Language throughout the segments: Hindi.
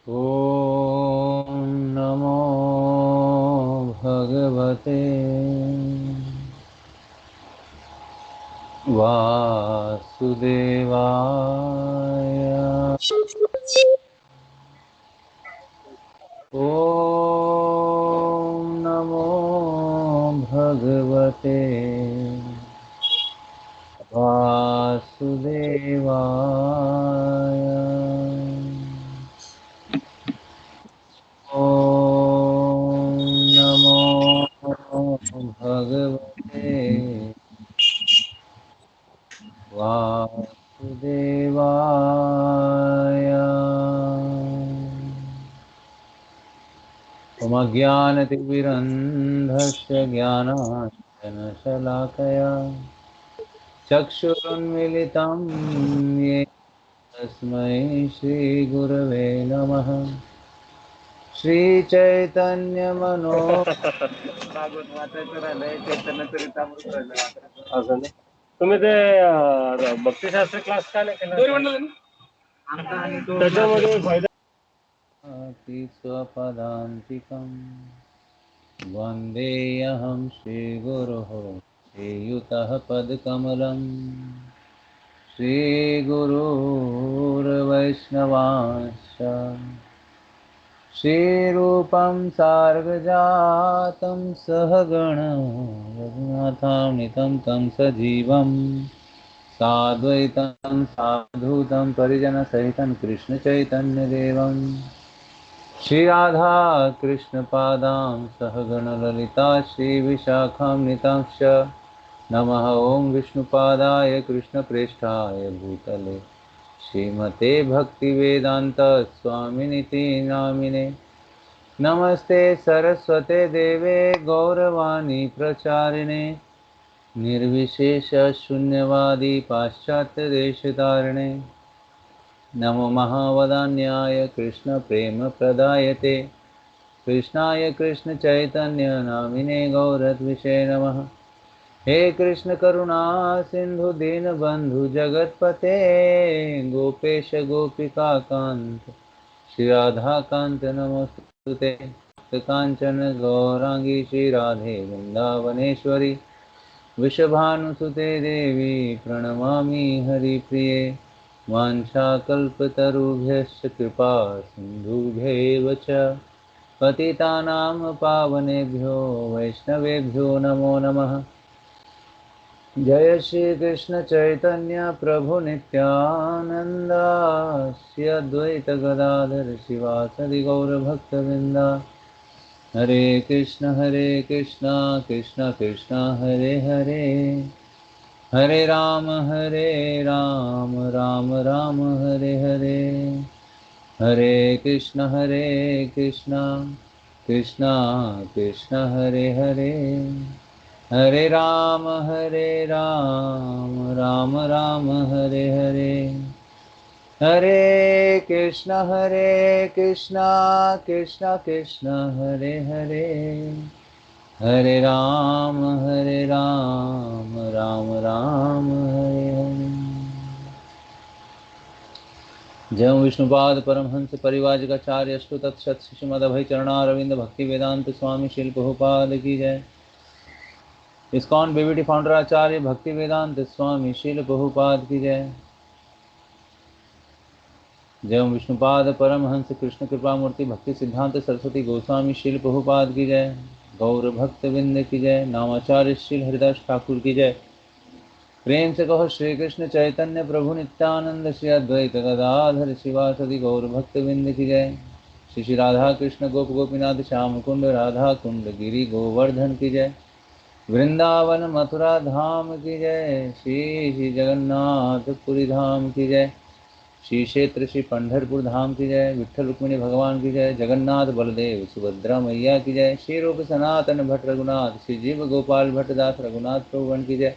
ॐ नमो भगवते वासुदेवाय। ॐ नमो भगवते वासुदेवाय। ॐ नमो भगवते वासुदेवाय। मज्ञानतिमिरन्धस्य ज्ञानाञ्जनशलाकया चक्षुरुन्मिलितं येन तस्मै श्रीगुरवे नमः। श्रीचैतन्यमनो भागवत वाचायचं राहिलंय, चैतन्य चरितामृत राहिलंय असं नाही. तुम्ही ते भक्तिशास्त्र क्लास का नाही केला? त्याच्यामध्ये फायदा स्वपदान्तिकम् वन्देऽहं श्रीगुरोः श्रीयुतः पदकमलम्। श्रीगुरुर्वैष्णवांश्च श्रीरूपं सार्वजातं सहगणं रघुनाथान्वितं तं सजीवं साद्वैतं साधुतं परिजनसहितं कृष्णचैतन्यदेवं श्रीराधा कृष्णपादां सहगणललिता श्रीविशाखान्वितांश्च नमः। ॐ विष्णुपादाय कृष्णप्रेष्ठाय भूतले श्रीमते भक्तिवेदांत स्वामिनिति नामिने। नमस्ते सरस्वते देवे गौरवाणी प्रचारिणे निर्विशेष शून्यवादी पाश्चात्य देशतारिणे। नमो महावदान्याय कृष्ण प्रेम प्रदायते कृष्णाय कृष्ण चैतन्य नामिने गौरद्विषे नमः। हे कृष्ण करुणा सिंधु दीनबंधु जगतपते गोपेश गोपिका कांत श्री राधा कांत नमोस्तुते। कांचन गौरांगी श्री राधे वृंदावनेश्वरी वृषभानुसुते देवी प्रणमामि हरिप्रिये। वाञ्छाकल्पतरुभ्यश्च कृपा सिन्धुभ्यैव च पतितानां पावनेभ्यो वैष्णवेभ्यो नमो नमः। जय श्री कृष्ण चैतन्य प्रभु नित्यानंद श्री अद्वैत गदाधर शिवासदि गौर भक्तवृंद। हरे कृष्ण कृष्ण कृष्ण हरे हरे हरे राम राम राम हरे हरे। हरे कृष्ण कृष्ण कृष्ण हरे हरे हरे राम राम राम हरे हरे। हरे कृष्ण कृष्ण कृष्ण हरे हरे हरे राम राम राम हरे हरे। जय विष्णुपाद परमहंस परिवाजकाचार्य अष्टोतत् शिशुमदभय चरणारविंद भक्ति वेदांत स्वामी शिल प्रभुपाद की जय। इस्कॉन बीबीटी फाउंडर आचार्य भक्ति वेदांत स्वामी शिल प्रभुपाद की जय। जय विष्णुपाद परमहंस कृष्ण कृपा मूर्ति भक्ति सिद्धांत सरस्वती गोस्वामी शिल प्रभुपाद की जय। गौर भक्त विंद की जय। नामाचार्य श्री हरिदास ठाकुर की जय। प्रेम से कहो श्री कृष्ण चैतन्य प्रभु नित्यानंद श्री अद्वैत गदाधर शिवासदि गौर भक्त विंद की जय। श्री श्री राधा कृष्ण गोप गोपीनाथ श्याम कुंड राधा कुंड गिरी गोवर्धन की जय। वृंदावन मथुरा धाम की जय। श्री श्री जगन्नाथ पुरी धाम की जय। श्री क्षेत्र श्री पंढरपुर धाम की जय। विठ्ठल रुक्मिणी भगवान की जय। जगन्नाथ बलदेव सुभद्रा मैया की जय। श्री रूप सनातन भट्ट रघुनाथ श्री जीव गोपाल भट्ट दास रघुनाथ प्रभुगण की जय।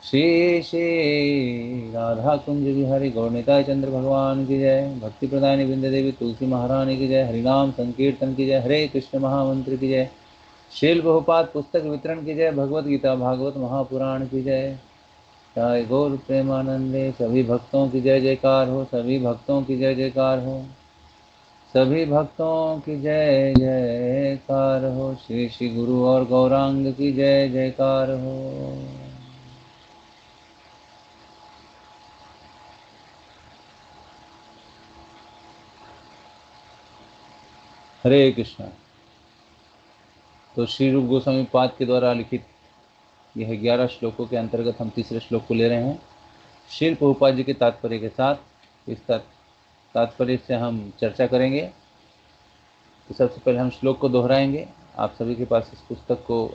श्री श्री राधा कुंज बिहारी गौरनिताय चंद्र भगवान की जय। भक्ति प्रदायिनी बिंद देवी तुलसी महारानी की जय। हरिनाम संकीर्तन की जय। हरे कृष्ण महामंत्र की जय। शील बहुपात पुस्तक वितरण की जय। भगवत गीता भागवत महापुराण की जय। जय गौर प्रेमानंदे। सभी भक्तों की जय जयकार हो। सभी भक्तों की जय जयकार हो। सभी भक्तों की जय जयकार हो। श्री श्री गुरु और गौरांग की जय जयकार हो। हरे कृष्णा। तो श्री रूप गोस्वामी पाद के द्वारा लिखित यह 11 श्लोकों के अंतर्गत हम तीसरे श्लोक को ले रहे हैं। श्रील प्रभुपाद जी के तात्पर्य के साथ इस तात्पर्य से हम चर्चा करेंगे। तो सबसे पहले हम श्लोक को दोहराएंगे। आप सभी के पास इस पुस्तक को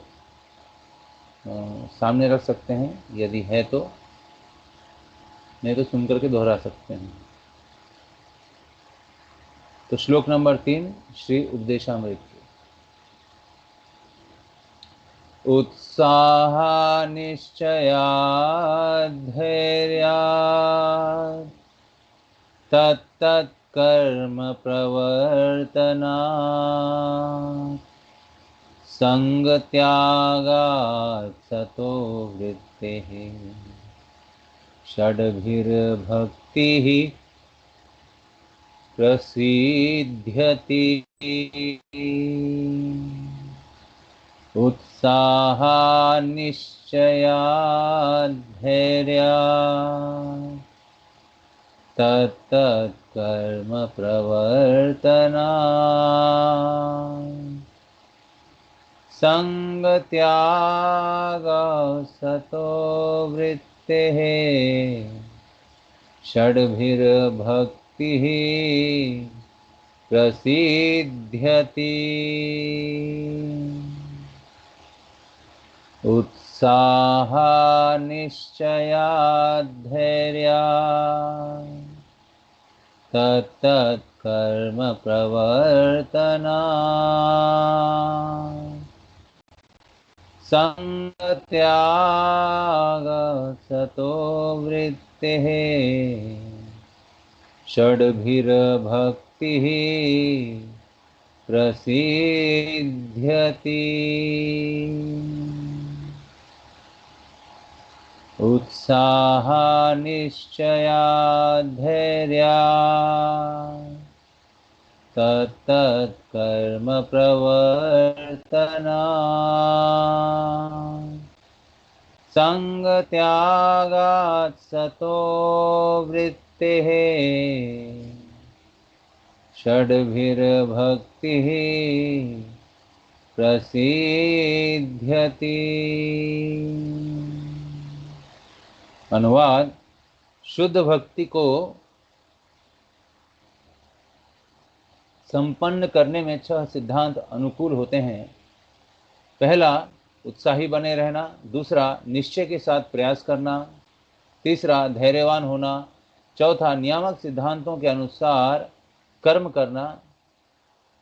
सामने रख सकते हैं यदि है तो, नहीं तो सुन करके दोहरा सकते हैं। तो श्लोक नंबर 3 श्री उपदेशामृत। उत्साह निश्चया धैर्या तत्तत्कर्म प्रवर्तना संगत्यागात् सतो वृत्तिः षड्भिर्भक्तिः प्रसिद्ध्यति। उत्साहा निश्चया धैर्या तत्तत्कर्म प्रवर्तना संगत्यागा सतो वृत्तिः षड्भिर्भक्तिः प्रसिद्ध्यति। उत्साहा निश्चया धैर्या तत्तत्कर्म प्रवर्तना संगत्याग सतो वृत्तिः षड्भिर्भक्तिः प्रसिद्ध्यति। उत्साहा निश्चया धैर्या तत्तत्कर्म प्रवर्तना संगत्यागात् सतो वृत्तिः षड्भिर्भक्तिः प्रसिद्ध्यति। अनुवाद। शुद्ध भक्ति को संपन्न करने में 6 सिद्धांत अनुकूल होते हैं। पहला, उत्साही बने रहना। दूसरा, निश्चय के साथ प्रयास करना। तीसरा, धैर्यवान होना। चौथा, नियामक सिद्धांतों के अनुसार कर्म करना,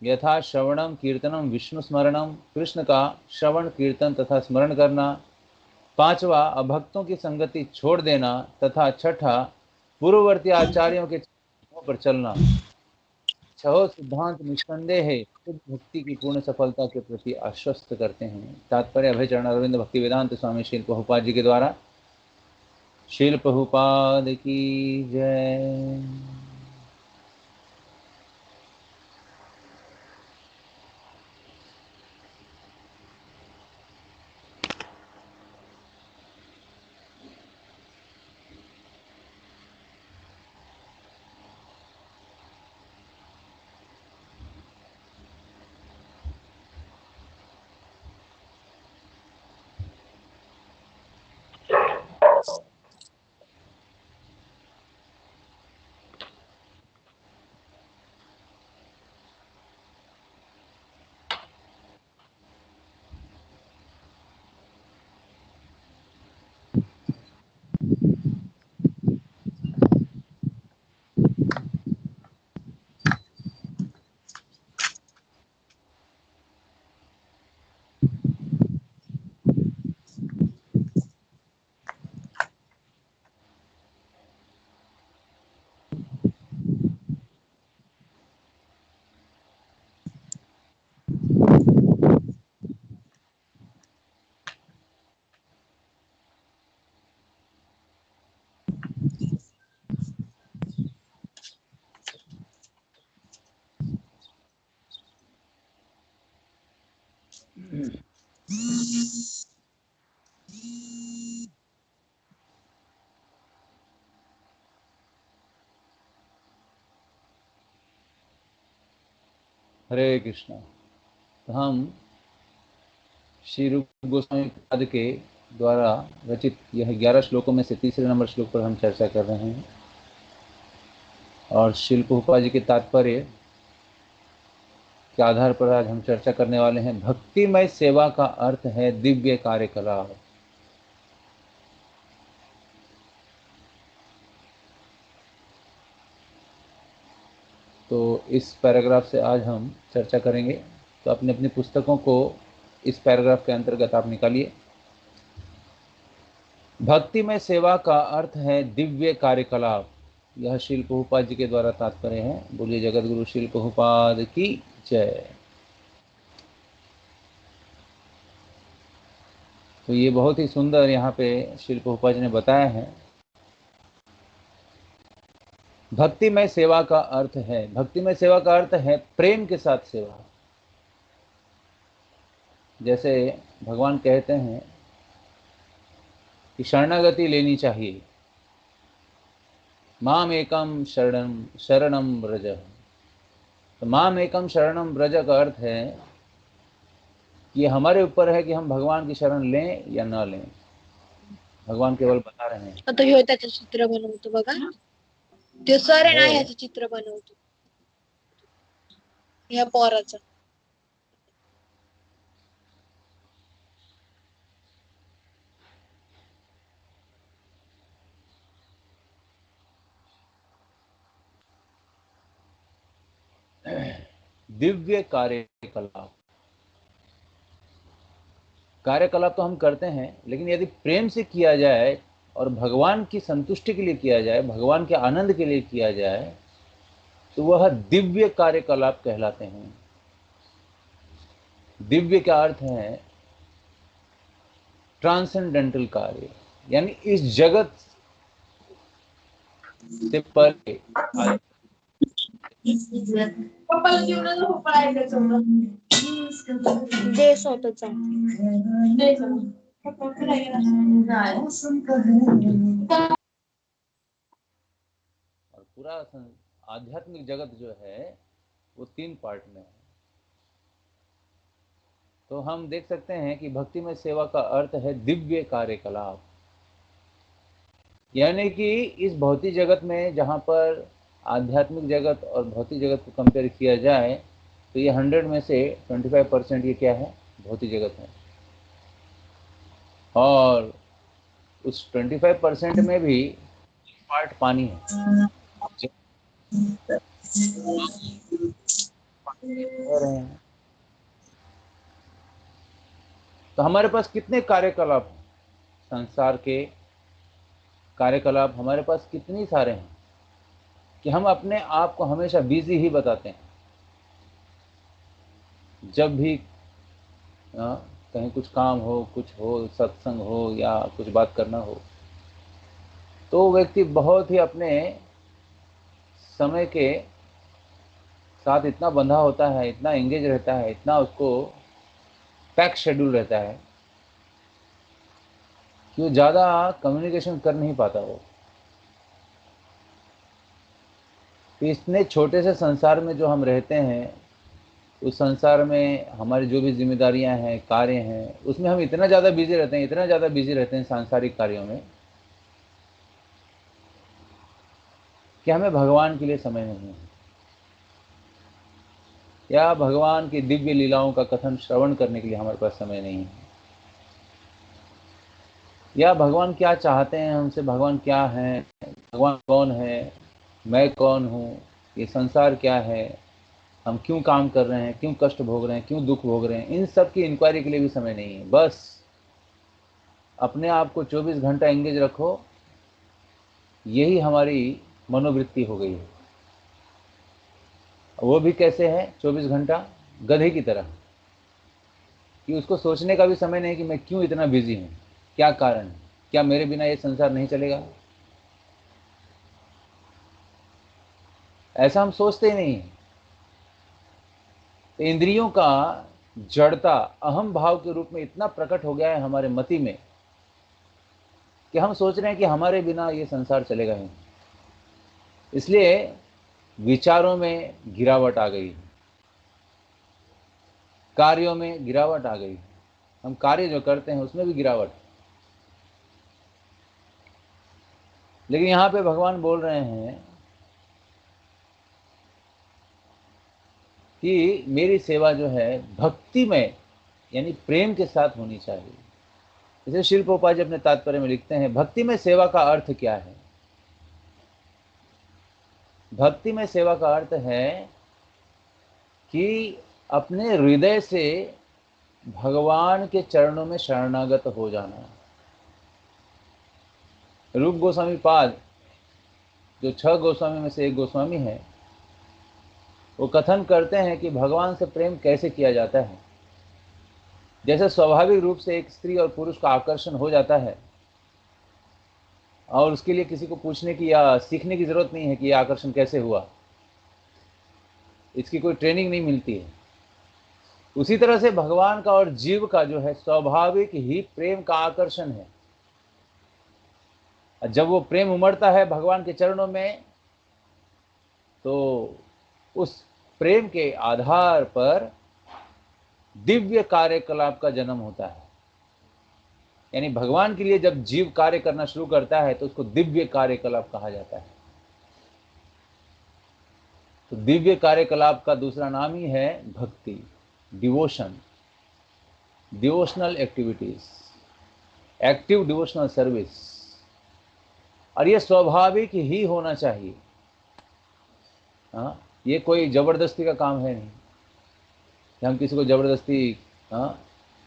यथा श्रवणम कीर्तनम विष्णु स्मरणम, कृष्ण का श्रवण कीर्तन तथा स्मरण करना। पांचवा, अभक्तों की संगति छोड़ देना तथा छठा, पूर्ववर्ती आचार्यों के चिन्हों पर चलना। 6 सिद्धांत निस्संदेह है शुद्ध भक्ति की पूर्ण सफलता के प्रति आश्वस्त करते हैं। तात्पर्य अभय चरण अरविंद भक्ति वेदांत स्वामी श्रील प्रभुपाद जी के द्वारा। श्रील प्रभुपाद की जय। हरे कृष्णा। तो हम श्री रूप गोस्वामी पाद के द्वारा रचित यह 11 श्लोकों में से तीसरे नंबर श्लोक पर हम चर्चा कर रहे हैं, और श्रील प्रभुपाद जी के तात्पर्य के आधार पर आज हम चर्चा करने वाले हैं। भक्तिमय सेवा का अर्थ है दिव्य कार्यकलाप। तो इस पैराग्राफ से आज हम चर्चा करेंगे। तो अपनी अपनी पुस्तकों को इस पैराग्राफ के अंतर्गत आप निकालिए। भक्तिमय सेवा का अर्थ है दिव्य कार्यकलाप। यह श्रील प्रभुपाद जी के द्वारा तात्पर्य है। बोलिए जगत गुरु श्रील प्रभुपाद की जय। तो ये बहुत ही सुंदर यहाँ पे श्रील प्रभुपाद जी ने बताया है। भक्तिमय सेवा का अर्थ है, भक्तिमय सेवा का अर्थ है प्रेम के साथ सेवा। जैसे भगवान कहते हैं कि शरणागति लेनी चाहिए। माम एकम शरणम व्रज। तो माम एकम शरणम व्रज का अर्थ है कि हमारे ऊपर है कि हम भगवान की शरण लें या ना लें। भगवान केवल बता रहे हैं। आता ह्यो त्याचं चित्र बनवतो बघा, ते सर आहे ना है। ह्याचं चित्र बनवतो ह्या पोराचं. दिव्य कार्यकलाप। कार्यकलाप तो हम करते हैं, लेकिन यदि प्रेम से किया जाए और भगवान की संतुष्टि के लिए किया जाए, भगवान के आनंद के लिए किया जाए, तो वह दिव्य कार्यकलाप कहलाते हैं। दिव्य का अर्थ है ट्रांसेंडेंटल कार्य, यानी इस जगत से परे। दे स्वतःचा. और पूरा आध्यात्मिक जगत जो है वो 3 पार्ट में है। तो हम देख सकते हैं कि भक्ति में सेवा का अर्थ है दिव्य कार्यकलाप, यानी कि इस भौतिक जगत में जहाँ पर आध्यात्मिक जगत और भौतिक जगत को कंपेयर किया जाए, तो ये 100 में से 25% ये क्या है, भौतिक जगत है। और उस 25% में भी पार्ट पानी है। तो हमारे पास कितने कार्यकलाप हैं? संसार के कार्यकलाप हमारे पास कितनी सारे हैं कि हम अपने आप को हमेशा बिजी ही बताते हैं। जब भी कहीं कुछ काम हो, कुछ हो, सत्संग हो या कुछ बात करना हो, तो व्यक्ति बहुत ही अपने समय के साथ इतना बंधा होता है, इतना एंगेज रहता है, इतना उसको पैक शेड्यूल रहता है कि वो ज़्यादा कम्युनिकेशन कर नहीं पाता। वो तो इतने छोटे से संसार में जो हम रहते हैं, उस संसार में हमारी जो भी जिम्मेदारियां हैं, कार्य हैं, उसमें हम इतना ज़्यादा बिजी रहते हैं, इतना ज़्यादा बिजी रहते हैं सांसारिक कार्यों में कि हमें भगवान के लिए समय नहीं है, या भगवान की दिव्य लीलाओं का कथन श्रवण करने के लिए हमारे पास समय नहीं है, या भगवान क्या चाहते हैं हमसे, भगवान क्या है, भगवान कौन है, मैं कौन हूँ, ये संसार क्या है, हम क्यों काम कर रहे हैं, क्यों कष्ट भोग रहे हैं, क्यों दुख भोग रहे हैं, इन सब की इंक्वायरी के लिए भी समय नहीं है। बस अपने आप को 24 घंटा एंगेज रखो, यही हमारी मनोवृत्ति हो गई है। वो भी कैसे है, 24 घंटा गधे की तरह, कि उसको सोचने का भी समय नहीं कि मैं क्यों इतना बिजी हूँ, क्या कारण है, क्या मेरे बिना ये संसार नहीं चलेगा। ऐसा हम सोचते ही नहीं। तो इंद्रियों का जड़ता अहम भाव के रूप में इतना प्रकट हो गया है हमारे मति में कि हम सोच रहे हैं कि हमारे बिना ये संसार चलेगा ही। इसलिए विचारों में गिरावट आ गई, कार्यों में गिरावट आ गई, हम कार्य जो करते हैं उसमें भी गिरावट। लेकिन यहां पे भगवान बोल रहे हैं कि मेरी सेवा जो है भक्ति में यानी प्रेम के साथ होनी चाहिए। इसे शिल प्रभुपाद जी अपने तात्पर्य में लिखते हैं, भक्ति में सेवा का अर्थ क्या है? भक्ति में सेवा का अर्थ है कि अपने हृदय से भगवान के चरणों में शरणागत हो जाना। रूप गोस्वामी पाद जो 6 गोस्वामी में से एक गोस्वामी है, वो कथन करते हैं कि भगवान से प्रेम कैसे किया जाता है। जैसे स्वाभाविक रूप से एक स्त्री और पुरुष का आकर्षण हो जाता है और उसके लिए किसी को पूछने की या सीखने की जरूरत नहीं है कि यह आकर्षण कैसे हुआ, इसकी कोई ट्रेनिंग नहीं मिलती है। उसी तरह से भगवान का और जीव का जो है स्वाभाविक ही प्रेम का आकर्षण है। जब वो प्रेम उमड़ता है भगवान के चरणों में, तो उस प्रेम के आधार पर दिव्य कार्यकलाप का जन्म होता है। यानी भगवान के लिए जब जीव कार्य करना शुरू करता है तो उसको दिव्य कार्यकलाप कहा जाता है। तो दिव्य कार्यकलाप का दूसरा नाम ही है भक्ति, devotion, devotional activities, active devotional service. और ये स्वाभाविक ही होना चाहिए। हाँ, ये कोई जबरदस्ती का काम है नहीं कि हम किसी को जबरदस्ती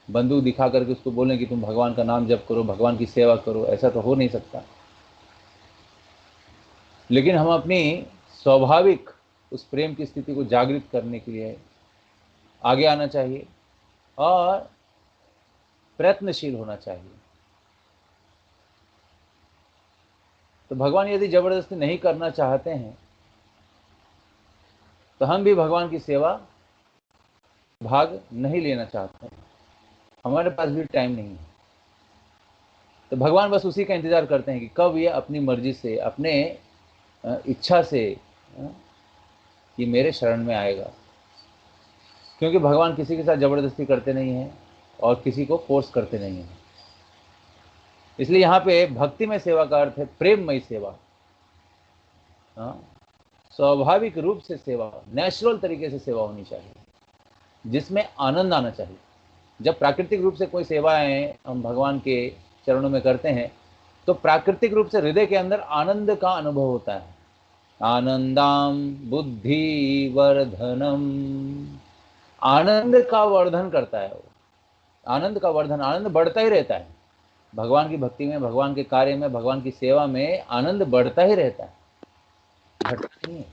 बंदूक दिखा करके उसको बोलें कि तुम भगवान का नाम जप करो, भगवान की सेवा करो। ऐसा तो हो नहीं सकता। लेकिन हम अपनी स्वाभाविक उस प्रेम की स्थिति को जागृत करने के लिए आगे आना चाहिए और प्रयत्नशील होना चाहिए। तो भगवान यदि जबरदस्ती नहीं करना चाहते हैं तो हम भी भगवान की सेवा भाग नहीं लेना चाहते हैं, हमारे पास भी टाइम नहीं है। तो भगवान बस उसी का इंतजार करते हैं कि कब ये अपनी मर्जी से, अपने इच्छा से ये मेरे शरण में आएगा। क्योंकि भगवान किसी के साथ जबरदस्ती करते नहीं हैं और किसी को फोर्स करते नहीं हैं। इसलिए यहाँ पे भक्ति में सेवा का अर्थ है प्रेममय सेवा, स्वाभाविक रूप से सेवा, नेचुरल तरीके से सेवा होनी चाहिए जिसमें आनंद आना चाहिए। जब प्राकृतिक रूप से कोई सेवाएं हम भगवान के चरणों में करते हैं तो प्राकृतिक रूप से हृदय के अंदर आनंद का अनुभव होता है। आनंदाम बुद्धि वर्धनम, आनंद का वर्धन करता है वो, आनंद का वर्धन, आनंद बढ़ता ही रहता है। भगवान की भक्ति में, भगवान के कार्य में, भगवान की सेवा में आनंद बढ़ता ही रहता है, घटता नहीं है।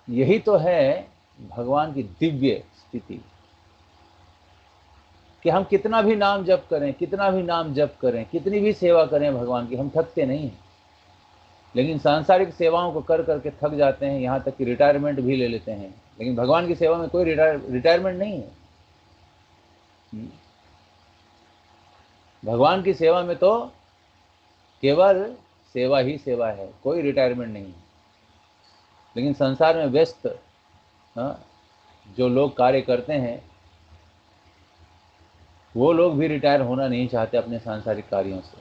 यही तो है भगवान की दिव्य स्थिति कि हम कितना भी नाम जप करें, कितना भी नाम जप करें, कितनी भी सेवा करें भगवान की, हम थकते नहीं हैं। लेकिन सांसारिक सेवाओं को कर करके थक जाते हैं, यहाँ तक कि रिटायरमेंट भी ले लेते हैं। लेकिन भगवान की सेवा में कोई रिटायरमेंट नहीं है। भगवान की सेवा में तो केवल सेवा ही सेवा है, कोई रिटायरमेंट नहीं है। लेकिन संसार में व्यस्त जो लोग कार्य करते हैं वो लोग भी रिटायर होना नहीं चाहते अपने सांसारिक कार्यों से।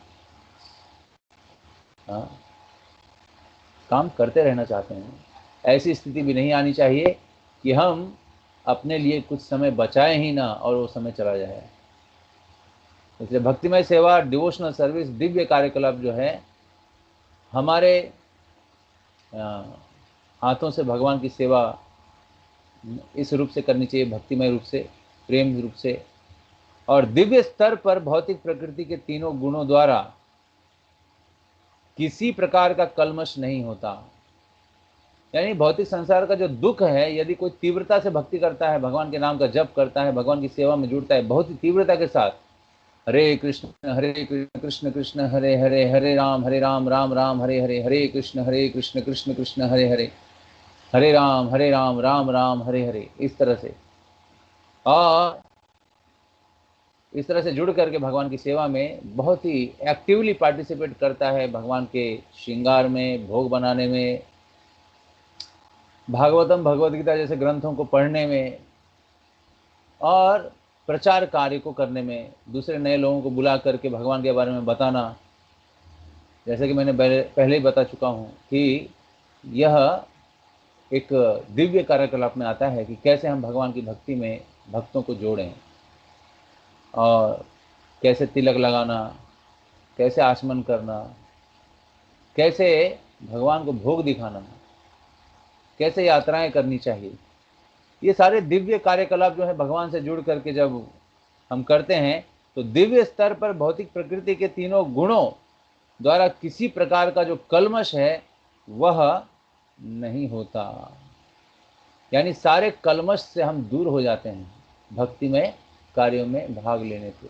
काम करते रहना चाहते हैं। ऐसी स्थिति भी नहीं आनी चाहिए कि हम अपने लिए कुछ समय बचाएं ही ना और वो समय चला जाए। इसलिए भक्तिमय सेवा, डिवोशनल सर्विस, दिव्य कार्यकलाप जो है हमारे हाथों से भगवान की सेवा इस रूप से करनी चाहिए, भक्तिमय रूप से, प्रेम रूप से। और दिव्य स्तर पर भौतिक प्रकृति के तीनों गुणों द्वारा किसी प्रकार का कल्मश नहीं होता। यानी भौतिक संसार का जो दुख है, यदि कोई तीव्रता से भक्ति करता है, भगवान के नाम का जप करता है, भगवान की सेवा में जुड़ता है बहुत ही तीव्रता के साथ, हरे कृष्ण कृष्ण कृष्ण हरे हरे, हरे राम राम राम हरे हरे, हरे कृष्ण कृष्ण हरे हरे, हरे राम राम राम हरे हरे, इस तरह से और इस तरह से जुड़ करके भगवान की सेवा में बहुत ही एक्टिवली पार्टिसिपेट करता है, भगवान के श्रृंगार में, भोग बनाने में, भागवतम भगवद गीता जैसे ग्रंथों को पढ़ने में और प्रचार कार्य को करने में, दूसरे नए लोगों को बुला करके भगवान के बारे में बताना। जैसे कि मैंने पहले ही बता चुका हूँ कि यह एक दिव्य कार्यकलाप में आता है कि कैसे हम भगवान की भक्ति में भक्तों को जोड़ें, और कैसे तिलक लगाना, कैसे आचमन करना, कैसे भगवान को भोग दिखाना, कैसे यात्राएं करनी चाहिए। ये सारे दिव्य कार्यकलाप जो है भगवान से जुड़ करके जब हम करते हैं तो दिव्य स्तर पर भौतिक प्रकृति के तीनों गुणों द्वारा किसी प्रकार का जो कल्मश है वह नहीं होता। यानी सारे कल्मश से हम दूर हो जाते हैं भक्ति में कार्यों में भाग लेने से।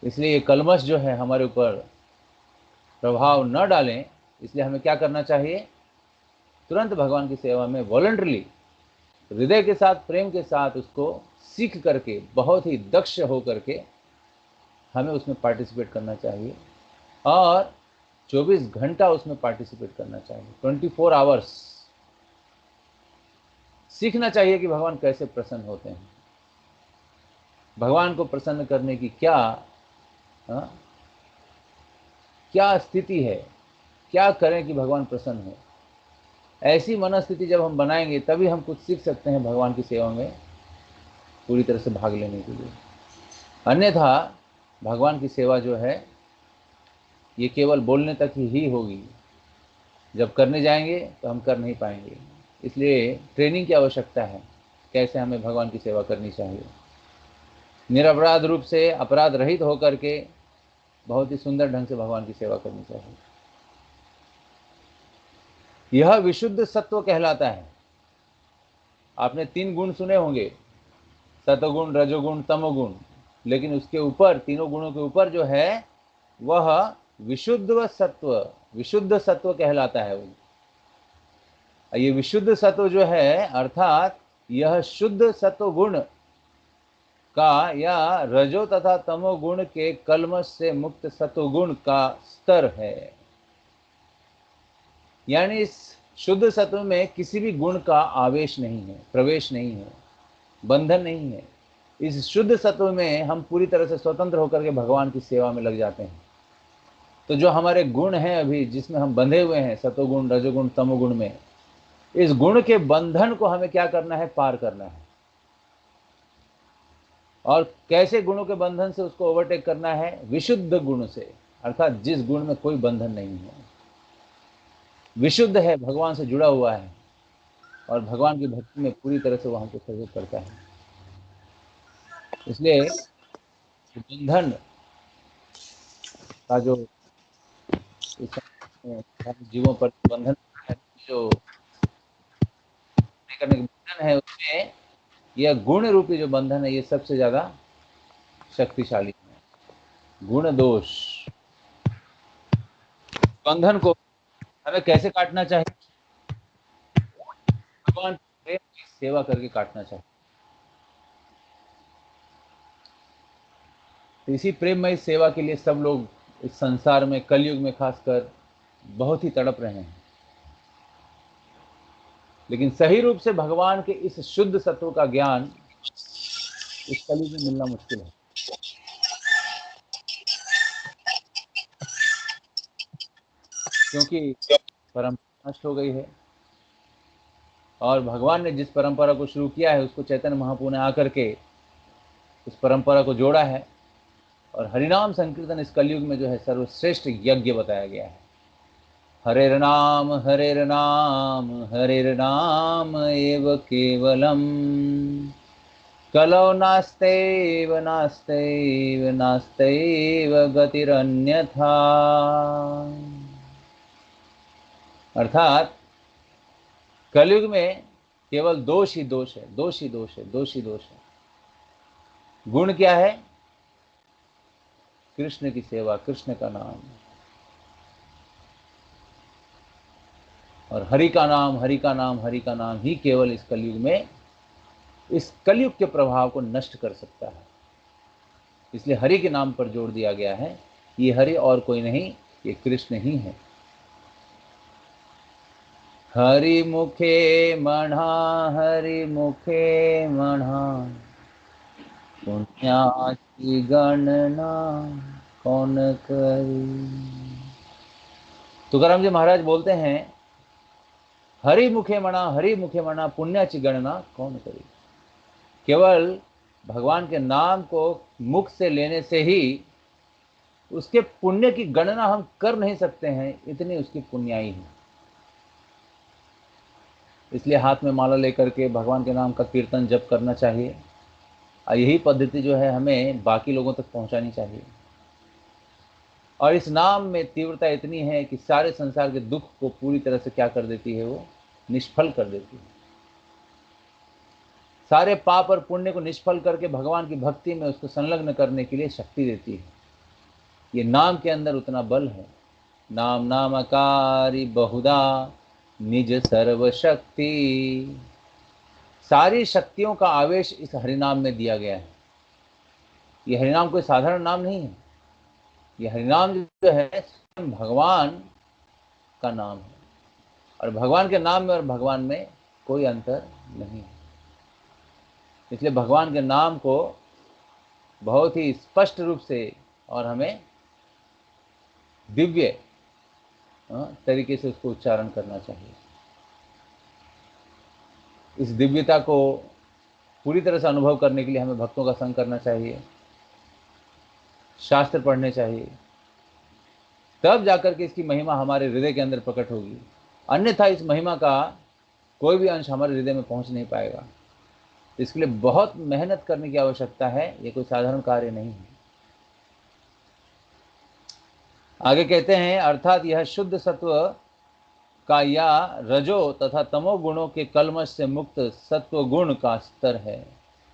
इसलिए ये कल्मश जो है हमारे ऊपर प्रभाव न डालें, इसलिए हमें क्या करना चाहिए? तुरंत भगवान की सेवा में वॉलंटरली, हृदय के साथ, प्रेम के साथ उसको सीख करके, बहुत ही दक्ष हो करके हमें उसमें पार्टिसिपेट करना चाहिए और 24 घंटा उसमें पार्टिसिपेट करना चाहिए, 24 आवर्स। सीखना चाहिए कि भगवान कैसे प्रसन्न होते हैं, भगवान को प्रसन्न करने की क्या स्थिति है, क्या करें कि भगवान प्रसन्न हो। ऐसी मनस्थिति जब हम बनाएंगे तभी हम कुछ सीख सकते हैं भगवान की सेवा में पूरी तरह से भाग लेने के लिए। अन्यथा भगवान की सेवा जो है ये केवल बोलने तक ही होगी, जब करने जाएंगे तो हम कर नहीं पाएंगे। इसलिए ट्रेनिंग की आवश्यकता है, कैसे हमें भगवान की सेवा करनी चाहिए। निरपराध रूप से, अपराध रहित होकर के बहुत ही सुंदर ढंग से भगवान की सेवा करनी चाहिए। यह विशुद्ध सत्व कहलाता है। आपने 3 गुण सुने होंगे, सतोगुण, रजोगुण, तमोगुण, लेकिन उसके ऊपर, तीनों गुणों के ऊपर जो है वह विशुद्ध सत्व कहलाता है। ये विशुद्ध सत्व जो है अर्थात यह शुद्ध सत्व गुण का या रजो तथा तमो गुण के कल्मश से मुक्त सत्व गुण का स्तर है। यानी इस शुद्ध सत्व में किसी भी गुण का आवेश नहीं है, प्रवेश नहीं है, बंधन नहीं है। इस शुद्ध सत्व में हम पूरी तरह से स्वतंत्र होकर के भगवान की सेवा में लग जाते हैं। तो जो हमारे गुण हैं अभी जिसमें हम बंधे हुए हैं, सतोगुण, रजोगुण, तमोगुण में, इस गुण के बंधन को हमें क्या करना है? पार करना है। और कैसे गुणों के बंधन से उसको ओवरटेक करना है? विशुद्ध गुण से, अर्थात जिस गुण में कोई बंधन नहीं है, विशुद्ध है, भगवान से जुड़ा हुआ है और भगवान की भक्ति में पूरी तरह से वह हमको सहयोग करता है। इसलिए बंधन का जो इस जीवों पर बंधन है, जो करने के बंधन है, उसमें यह गुण रूपी जो बंधन है ये सबसे ज्यादा शक्तिशाली है। गुण दोष बंधन को हमें कैसे काटना चाहिए? भगवान प्रेम की सेवा करके काटना चाहिए। तो इसी प्रेममय सेवा के लिए सब लोग इस संसार में, कलयुग में खासकर, बहुत ही तड़प रहे हैं। लेकिन सही रूप से भगवान के इस शुद्ध सत्व का ज्ञान इस कलयुग में मिलना मुश्किल है। क्योंकि परंपरा नष्ट हो गई है और भगवान ने जिस परंपरा को शुरू किया है उसको चैतन्य महाप्रभु ने आकर के उस परंपरा को जोड़ा है। और हरिनाम संकीर्तन इस कलयुग में जो है सर्वश्रेष्ठ यज्ञ बताया गया है। हरेर नाम एव केवलम, कलौ नास्तेव नास्तेव नास्तेव गतिरन्यथा। अर्थात कलयुग में केवल दोष ही दोष है, दोष ही दोष है, दोष ही दोष है। गुण क्या है? कृष्ण की सेवा, कृष्ण का नाम, और हरि का नाम, हरि का नाम, हरि का नाम ही केवल इस कलयुग में इस कलयुग के प्रभाव को नष्ट कर सकता है। इसलिए हरि के नाम पर जोड़ दिया गया है। ये हरि और कोई नहीं, ये कृष्ण ही है। हरि मुखे मणा, हरि मुखे मणा, पुण्याची गणना कौन करी। तुकाराम जी महाराज बोलते हैं, हरि मुखे मणा, पुण्याची गणना कौन करी। केवल भगवान के नाम को मुख से लेने से ही उसके पुण्य की गणना हम कर नहीं सकते हैं, इतनी उसकी पुण्याई है। इसलिए हाथ में माला लेकर के भगवान के नाम का कीर्तन जप करना चाहिए, और यही पद्धति जो है हमें बाकी लोगों तक पहुंचानी चाहिए। और इस नाम में तीव्रता इतनी है कि सारे संसार के दुख को पूरी तरह से क्या कर देती है, वो निष्फल कर देती है। सारे पाप और पुण्य को निष्फल करके भगवान की भक्ति में उसको संलग्न करने के लिए शक्ति देती है। ये नाम के अंदर उतना बल है। नाम नामकारी बहुधा निज सर्व शक्ति। सारी शक्तियों का आवेश इस हरिनाम में दिया गया है। ये हरिनाम कोई साधारण नाम नहीं है। ये हरिनाम जो है स्वयं भगवान का नाम है, और भगवान के नाम में और भगवान में कोई अंतर नहीं है। इसलिए भगवान के नाम को बहुत ही स्पष्ट रूप से और हमें दिव्य तरीके से उसको उच्चारण करना चाहिए। इस दिव्यता को पूरी तरह से अनुभव करने के लिए हमें भक्तों का संग करना चाहिए, शास्त्र पढ़ने चाहिए, तब जाकर के इसकी महिमा हमारे हृदय के अंदर प्रकट होगी। अन्यथा इस महिमा का कोई भी अंश हमारे हृदय में पहुंच नहीं पाएगा। इसके लिए बहुत मेहनत करने की आवश्यकता है, ये कोई साधारण कार्य नहीं है। आगे कहते हैं, अर्थात यह शुद्ध सत्व का या रजो तथा तमो गुणों के कलमश से मुक्त सत्व गुण का स्तर है।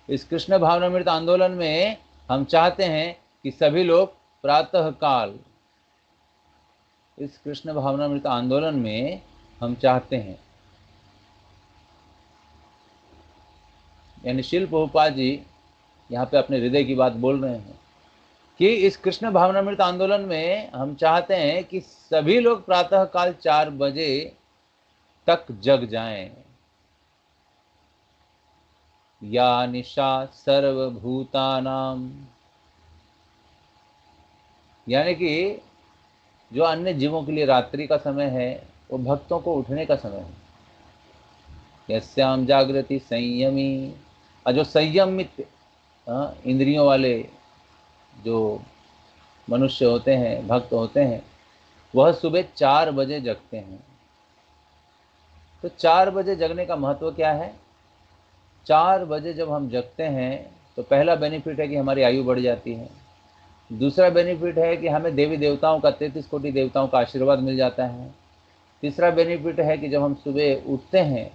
इस कृष्ण भावनामृत आंदोलन में हम चाहते हैं कि सभी लोग प्रातः काल, इस कृष्ण भावनामृत आंदोलन में हम चाहते हैं, यानी शिल प्रभुपाद जी यहाँ पे अपने हृदय की बात बोल रहे हैं कि इस कृष्ण भावनामृत आंदोलन में हम चाहते हैं कि सभी लोग प्रातः काल 4 बजे तक जग जाएं। या निशा सर्वभूतानाम, यानी कि जो अन्य जीवों के लिए रात्रि का समय है, वो भक्तों को उठने का समय है। यस्याम जागृति संयमी, और जो संयमित इंद्रियों वाले जो मनुष्य होते हैं, भक्त होते हैं, वह सुबह 4 बजे जगते हैं। तो 4 बजे जगने का महत्व क्या है? 4 बजे जब हम जगते हैं तो पहला बेनिफिट है कि हमारी आयु बढ़ जाती है। दूसरा बेनिफिट है कि हमें देवी देवताओं का, 33 कोटि देवताओं का आशीर्वाद मिल जाता है। तीसरा बेनिफिट है कि जब हम सुबह उठते हैं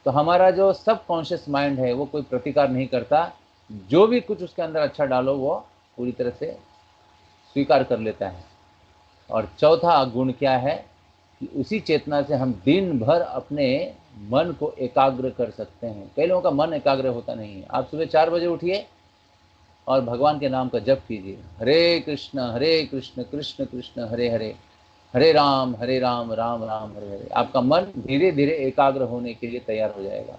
तो हमारा जो सब कॉन्शियस माइंड है वो कोई प्रतिकार नहीं करता, जो भी कुछ उसके अंदर अच्छा डालो वो पूरी तरह से स्वीकार कर लेता है। और चौथा गुण क्या है कि उसी चेतना से हम दिन भर अपने मन को एकाग्र कर सकते हैं। कई लोगों का मन एकाग्र होता नहीं है। आप सुबह 4 बजे उठिए और भगवान के नाम का जप कीजिए, हरे कृष्ण कृष्ण कृष्ण हरे हरे, हरे राम राम राम हरे हरे। आपका मन धीरे धीरे एकाग्र होने के लिए तैयार हो जाएगा।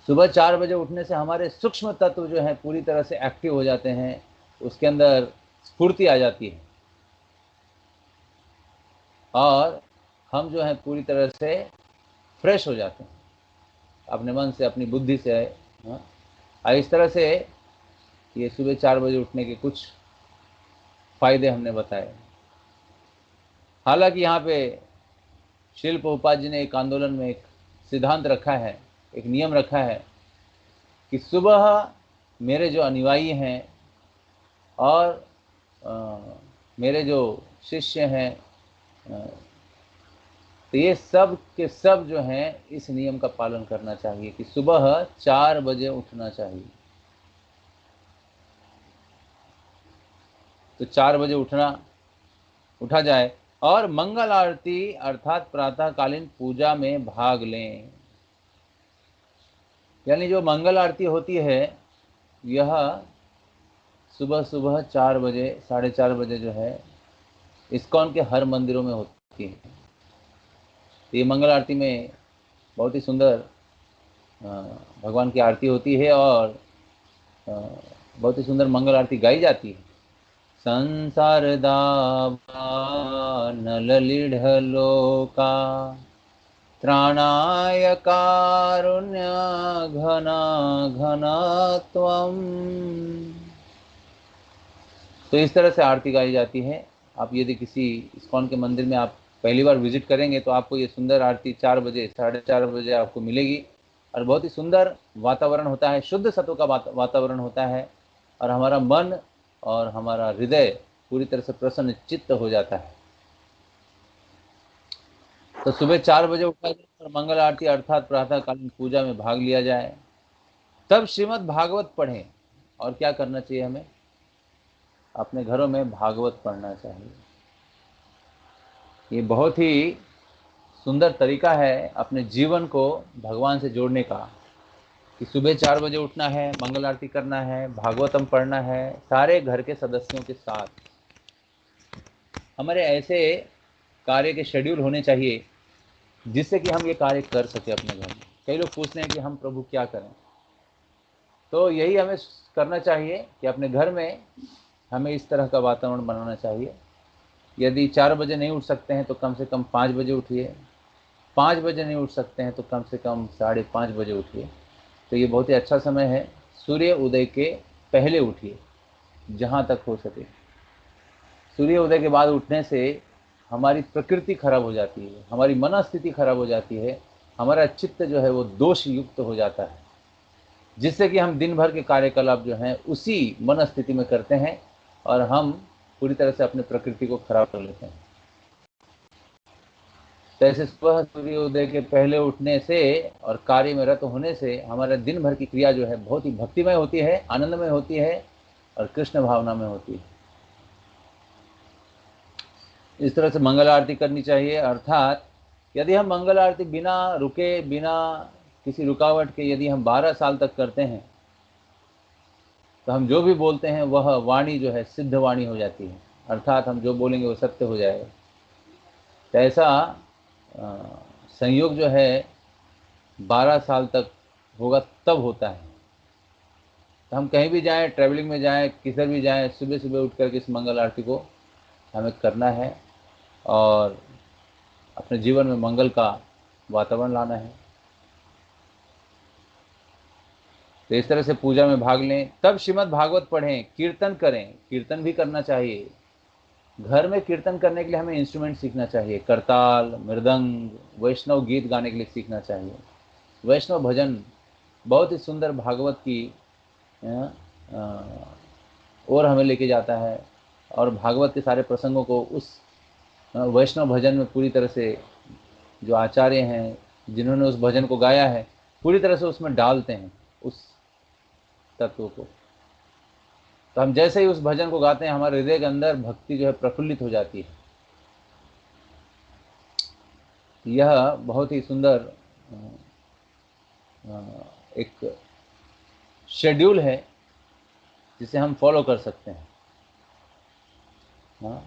सुबह 4 बजे उठने से हमारे सूक्ष्म तत्व जो हैं पूरी तरह से एक्टिव हो जाते हैं, उसके अंदर स्फूर्ति आ जाती है, और हम जो है पूरी तरह से फ्रेश हो जाते हैं अपने मन से, अपनी बुद्धि से। इस तरह से ये सुबह 4 बजे उठने के कुछ फायदे हमने बताए। हालांकि यहाँ पे शिल प्रभुपाद जी ने एक आंदोलन में एक सिद्धांत रखा है, एक नियम रखा है कि सुबह मेरे जो अनुयायी हैं और मेरे जो शिष्य हैं, तो ये सब के सब जो हैं इस नियम का पालन करना चाहिए कि सुबह 4 बजे उठना चाहिए। तो 4 बजे उठा जाए और मंगल आरती अर्थात प्रातःकालीन पूजा में भाग लें। यानी जो मंगल आरती होती है यह सुबह सुबह 4 बजे 4:30 बजे जो है इस्कॉन के हर मंदिरों में होती है। तो ये मंगल आरती में बहुत ही सुंदर भगवान की आरती होती है और बहुत ही सुंदर मंगल आरती गाई जाती है। संसार दावा नललीढ़ लोका त्राणाय कारुण्य घना घना त्वम्। तो इस तरह से आरती गाई जाती है। आप यदि किसी इस्कॉन के मंदिर में आप पहली बार विजिट करेंगे तो आपको ये सुंदर आरती 4 बजे 4:30 बजे आपको मिलेगी और बहुत ही सुंदर वातावरण होता है, शुद्ध सत्व का वातावरण होता है और हमारा मन और हमारा हृदय पूरी तरह से प्रसन्न चित्त हो जाता है। तो सुबह 4 बजे उठा जाए और मंगल आरती अर्थात प्रातःकालीन पूजा में भाग लिया जाए, तब श्रीमद् भागवत पढ़ें। और क्या करना चाहिए हमें? अपने घरों में भागवत पढ़ना चाहिए। ये बहुत ही सुंदर तरीका है अपने जीवन को भगवान से जोड़ने का कि सुबह 4 बजे उठना है, मंगल आरती करना है, भागवतम पढ़ना है सारे घर के सदस्यों के साथ। हमारे ऐसे कार्य के शेड्यूल होने चाहिए जिससे कि हम ये कार्य कर सके अपने घर में। कई लोग पूछते हैं कि हम प्रभु क्या करें, तो यही हमें करना चाहिए कि अपने घर में हमें इस तरह का वातावरण बनाना चाहिए। यदि 4 बजे नहीं उठ सकते हैं तो कम से कम 5 बजे उठिए, 5 बजे नहीं उठ सकते हैं तो कम से कम 5:30 बजे उठिए। तो ये बहुत ही अच्छा समय है। सूर्य उदय के पहले उठिए जहाँ तक हो सके। सूर्य उदय के बाद उठने से हमारी प्रकृति खराब हो जाती है, हमारी मनस्थिति खराब हो जाती है, हमारा चित्त जो है वो दोष युक्त हो जाता है, जिससे कि हम दिन भर के कार्यकलाप जो हैं उसी मनस्थिति में करते हैं और हम पूरी तरह से अपने प्रकृति को खराब कर लेते हैं। तो ऐसे सुबह सूर्योदय के पहले उठने से और कार्य में रत होने से हमारा दिन भर की क्रिया जो है बहुत ही भक्तिमय होती है, आनंदमय होती है और कृष्ण भावना में होती है। इस तरह से मंगल आरती करनी चाहिए। अर्थात यदि हम मंगल आरती बिना रुके, बिना किसी रुकावट के यदि हम 12 साल तक करते हैं तो हम जो भी बोलते हैं वह वाणी जो है सिद्ध वाणी हो जाती है, अर्थात हम जो बोलेंगे वो सत्य हो जाएगा। तो ऐसा संयोग जो है 12 साल तक होगा तब होता है। तो हम कहीं भी जाएं, ट्रैवलिंग में जाएं, किधर भी जाएं, सुबह सुबह उठ करके इस मंगल आरती को हमें करना है और अपने जीवन में मंगल का वातावरण लाना है। तो इस तरह से पूजा में भाग लें, तब श्रीमद् भागवत पढ़ें, कीर्तन करें। कीर्तन भी करना चाहिए। घर में कीर्तन करने के लिए हमें इंस्ट्रूमेंट सीखना चाहिए, करताल, मृदंग, वैष्णव गीत गाने के लिए सीखना चाहिए। वैष्णव भजन बहुत ही सुंदर भागवत की ओर हमें लेके जाता है और भागवत के सारे प्रसंगों को उस वैष्णव भजन में पूरी तरह से जो आचार्य हैं जिन्होंने उस भजन को गाया है पूरी तरह से उसमें डालते हैं उस तत्व को। तो हम जैसे ही उस भजन को गाते हैं हमारे हृदय के अंदर भक्ति जो है प्रफुल्लित हो जाती है। यह बहुत ही सुंदर एक शेड्यूल है जिसे हम फॉलो कर सकते हैं। हाँ,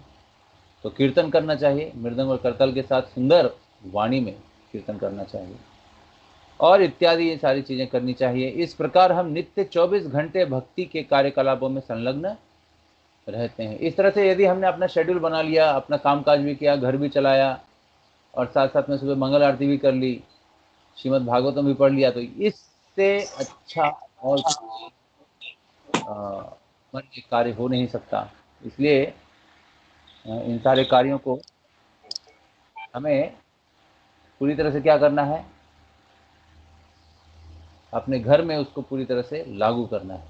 तो कीर्तन करना चाहिए, मृदंग और करताल के साथ सुंदर वाणी में कीर्तन करना चाहिए और इत्यादि ये सारी चीज़ें करनी चाहिए। इस प्रकार हम नित्य 24 घंटे भक्ति के कार्यकलापों में संलग्न रहते हैं। इस तरह से यदि हमने अपना शेड्यूल बना लिया, अपना कामकाज भी किया, घर भी चलाया और साथ साथ में सुबह मंगल आरती भी कर ली, श्रीमद् भागवतम भी पढ़ लिया, तो इससे अच्छा और मन के कार्य हो नहीं सकता। इसलिए इन सारे कार्यों को हमें पूरी तरह से क्या करना है, अपने घर में उसको पूरी तरह से लागू करना है।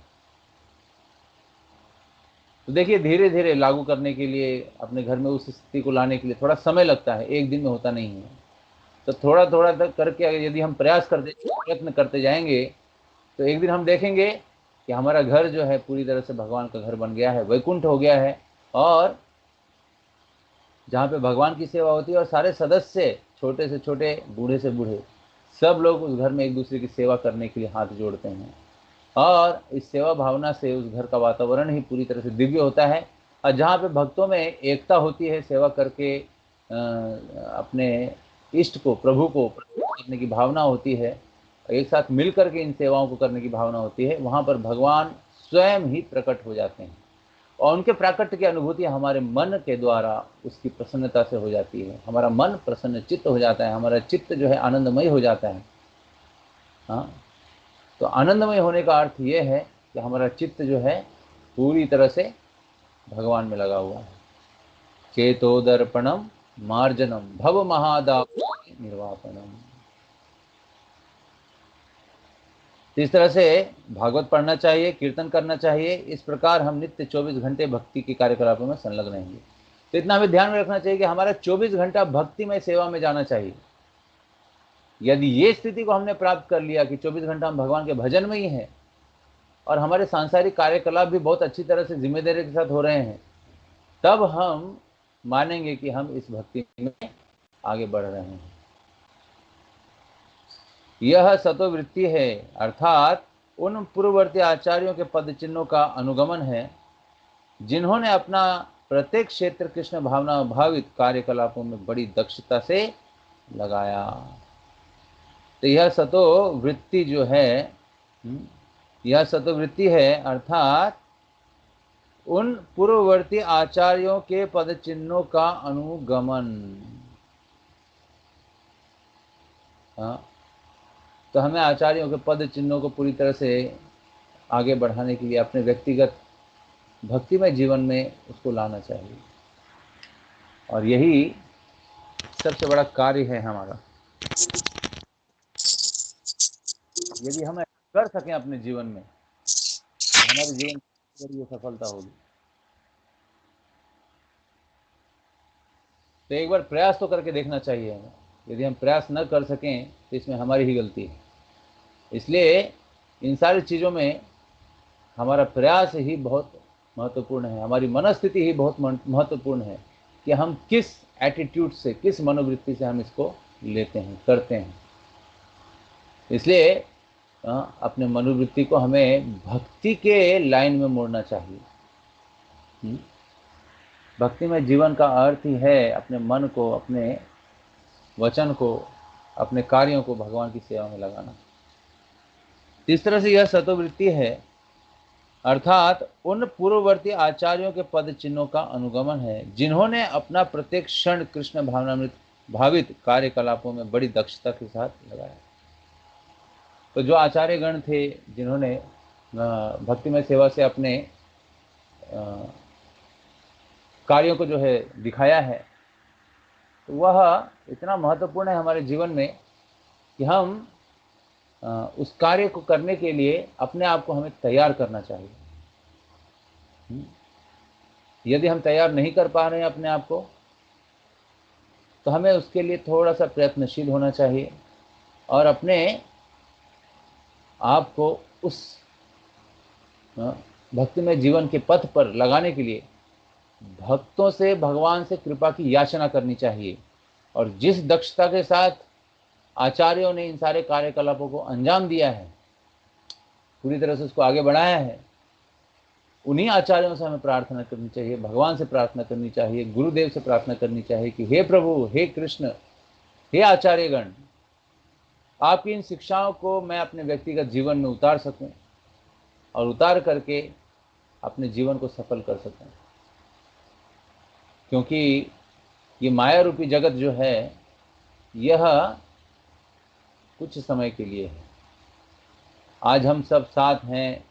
तो देखिए धीरे धीरे लागू करने के लिए अपने घर में उस स्थिति को लाने के लिए थोड़ा समय लगता है, एक दिन में होता नहीं है। तो थोड़ा थोड़ा तक करके यदि हम प्रयत्न करते जाएंगे तो एक दिन हम देखेंगे कि हमारा घर जो है पूरी तरह से भगवान का घर बन गया है, वैकुंठ हो गया है और जहाँ पे भगवान की सेवा होती है और सारे सदस्य छोटे से छोटे, बूढ़े से बूढ़े सब लोग उस घर में एक दूसरे की सेवा करने के लिए हाथ जोड़ते हैं, और इस सेवा भावना से उस घर का वातावरण ही पूरी तरह से दिव्य होता है। और जहाँ पे भक्तों में एकता होती है, सेवा करके अपने इष्ट को, प्रभु को प्रसन्न करने की भावना होती है, एक साथ मिल करके इन सेवाओं को करने की भावना होती है, वहाँ पर भगवान स्वयं ही प्रकट हो जाते हैं। और उनके प्राकट्य की अनुभूति हमारे मन के द्वारा उसकी प्रसन्नता से हो जाती है। हमारा मन प्रसन्न चित्त हो जाता है, हमारा चित्त जो है आनंदमय हो जाता है। हाँ, तो आनंदमय होने का अर्थ ये है कि हमारा चित्त जो है पूरी तरह से भगवान में लगा हुआ है। चेतोदर्पणम मार्जनम भव महादाप निर्वापनम। इस तरह से भागवत पढ़ना चाहिए, कीर्तन करना चाहिए। इस प्रकार हम नित्य 24 घंटे भक्ति के कार्यकलापों में संलग्न रहेंगे। तो इतना हमें ध्यान में रखना चाहिए कि हमारा 24 घंटा भक्तिमय सेवा में जाना चाहिए। यदि ये स्थिति को हमने प्राप्त कर लिया कि 24 घंटा हम भगवान के भजन में ही हैं और हमारे सांसारिक कार्यकलाप भी बहुत अच्छी तरह से जिम्मेदारी के साथ हो रहे हैं, तब हम मानेंगे कि हम इस भक्ति में आगे बढ़ रहे हैं। यह सतोवृत्ति है, अर्थात उन पूर्ववर्ती आचार्यों के पद चिन्हों का अनुगमन है जिन्होंने अपना प्रत्येक क्षेत्र कृष्ण भावना भावित कार्यकलापों में बड़ी दक्षता से लगाया। तो यह सतोवृत्ति जो है, यह सतोवृत्ति है अर्थात उन पूर्ववर्ती आचार्यों के पद चिन्हों का अनुगमन। हाँ, तो हमें आचार्यों के पद चिन्हों को पूरी तरह से आगे बढ़ाने के लिए अपने व्यक्तिगत भक्तिमय जीवन में उसको लाना चाहिए, और यही सबसे बड़ा कार्य है हमारा। यदि हम कर सकें अपने जीवन में, तो हमारे जीवन की बड़ी सफलता होगी। तो एक बार प्रयास तो करके देखना चाहिए हमें। यदि हम प्रयास न कर सकें तो इसमें हमारी ही गलती है। इसलिए इन सारी चीज़ों में हमारा प्रयास ही बहुत महत्वपूर्ण है, हमारी मनस्थिति ही बहुत महत्वपूर्ण है कि हम किस एटीट्यूड से, किस मनोवृत्ति से हम इसको लेते हैं, करते हैं। इसलिए अपने मनोवृत्ति को हमें भक्ति के लाइन में मोड़ना चाहिए। भक्ति में जीवन का अर्थ ही है अपने मन को, अपने वचन को, अपने कार्यों को भगवान की सेवा में लगाना। इस तरह से यह सतोवृत्ति है, अर्थात उन पूर्ववर्ती आचार्यों के पद चिन्हों का अनुगमन है जिन्होंने अपना प्रत्येक क्षण कृष्ण भावनामृत भावित कार्यकलापों में बड़ी दक्षता के साथ लगाया। तो जो आचार्यगण थे जिन्होंने भक्तिमय सेवा से अपने कार्यों को जो है दिखाया है, तो वह इतना महत्वपूर्ण है हमारे जीवन में कि हम उस कार्य को करने के लिए अपने आप को हमें तैयार करना चाहिए। यदि हम तैयार नहीं कर पा रहे हैं अपने आप को, तो हमें उसके लिए थोड़ा सा प्रयत्नशील होना चाहिए और अपने आप को उस भक्तिमय जीवन के पथ पर लगाने के लिए भक्तों से, भगवान से कृपा की याचना करनी चाहिए। और जिस दक्षता के साथ आचार्यों ने इन सारे कार्यकलापों को अंजाम दिया है, पूरी तरह से उसको आगे बढ़ाया है, उन्हीं आचार्यों से हमें प्रार्थना करनी चाहिए, भगवान से प्रार्थना करनी चाहिए, गुरुदेव से प्रार्थना करनी चाहिए कि हे प्रभु, हे कृष्ण, हे आचार्यगण, आपकी इन शिक्षाओं को मैं अपने व्यक्तिगत जीवन में उतार सकूं और उतार करके अपने जीवन को सफल कर सकूं। क्योंकि ये माया रूपी जगत जो है, यह कुछ समय के लिए है। आज हम सब साथ हैं,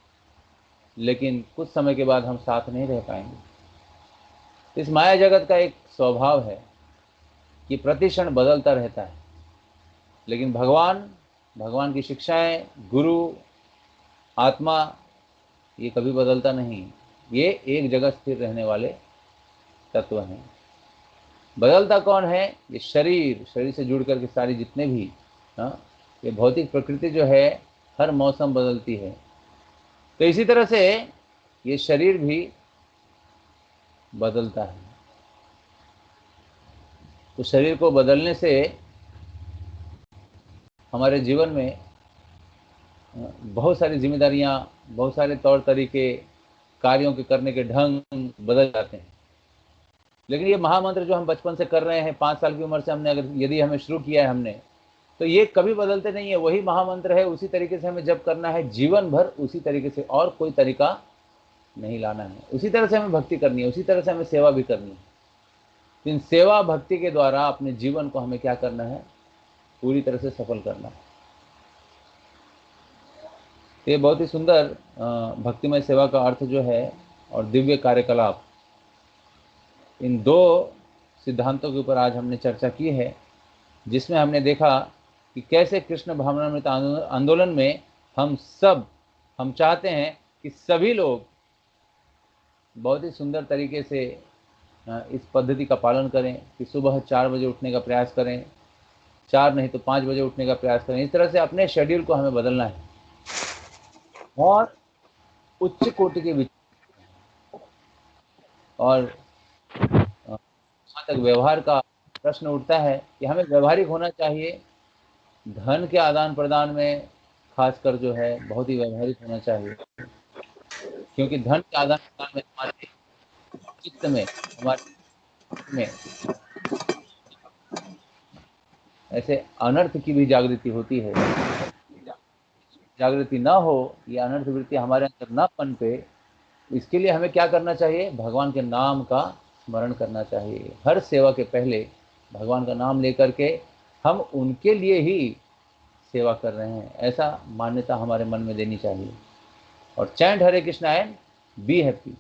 लेकिन कुछ समय के बाद हम साथ नहीं रह पाएंगे। इस माया जगत का एक स्वभाव है कि प्रतिक्षण बदलता रहता है, लेकिन भगवान की शिक्षाएं, गुरु, आत्मा, ये कभी बदलता नहीं। ये एक जगह स्थिर रहने वाले तत्व हैं। बदलता कौन है? ये शरीर से जुड़ करके सारी जितने भी ये भौतिक प्रकृति जो है, हर मौसम बदलती है। तो इसी तरह से ये शरीर भी बदलता है। तो शरीर को बदलने से हमारे जीवन में बहुत सारी जिम्मेदारियाँ, बहुत सारे तौर तरीके, कार्यों के करने के ढंग बदल जाते हैं। लेकिन ये महामंत्र जो हम बचपन से कर रहे हैं, 5 साल की उम्र से हमने अगर यदि हमें शुरू किया है हमने, तो ये कभी बदलते नहीं है, वही महामंत्र है, उसी तरीके से हमें जप करना है जीवन भर, उसी तरीके से, और कोई तरीका नहीं लाना है। उसी तरह से हमें भक्ति करनी है, उसी तरह से हमें सेवा भी करनी है। इन सेवा भक्ति के द्वारा अपने जीवन को हमें क्या करना है, पूरी तरह से सफल करना है। ये बहुत ही सुंदर भक्तिमय सेवा का अर्थ जो है और दिव्य कार्यकलाप, इन दो सिद्धांतों के ऊपर आज हमने चर्चा की है, जिसमें हमने देखा कि कैसे कृष्ण भावनामृत आंदोलन में हम चाहते हैं कि सभी लोग बहुत ही सुंदर तरीके से इस पद्धति का पालन करें कि सुबह 4 बजे उठने का प्रयास करें, 4 नहीं तो 5 बजे उठने का प्रयास करें। इस तरह से अपने शेड्यूल को हमें बदलना है और उच्च कोटि के विचार, और जहाँ तक व्यवहार का प्रश्न उठता है कि हमें व्यवहारिक होना चाहिए। धन के आदान प्रदान में खासकर जो है बहुत ही व्यवहारिक होना चाहिए, क्योंकि धन के आदान प्रदान में हमारे चित्त में, हमारे में ऐसे अनर्थ की भी जागृति होती है। जागृति ना हो, ये अनर्थ वृत्ति हमारे अंदर ना पनपे, इसके लिए हमें क्या करना चाहिए, भगवान के नाम का स्मरण करना चाहिए। हर सेवा के पहले भगवान का नाम लेकर के हम उनके लिए ही सेवा कर रहे हैं, ऐसा मान्यता हमारे मन में देनी चाहिए। और chant Hare Krishna and be happy.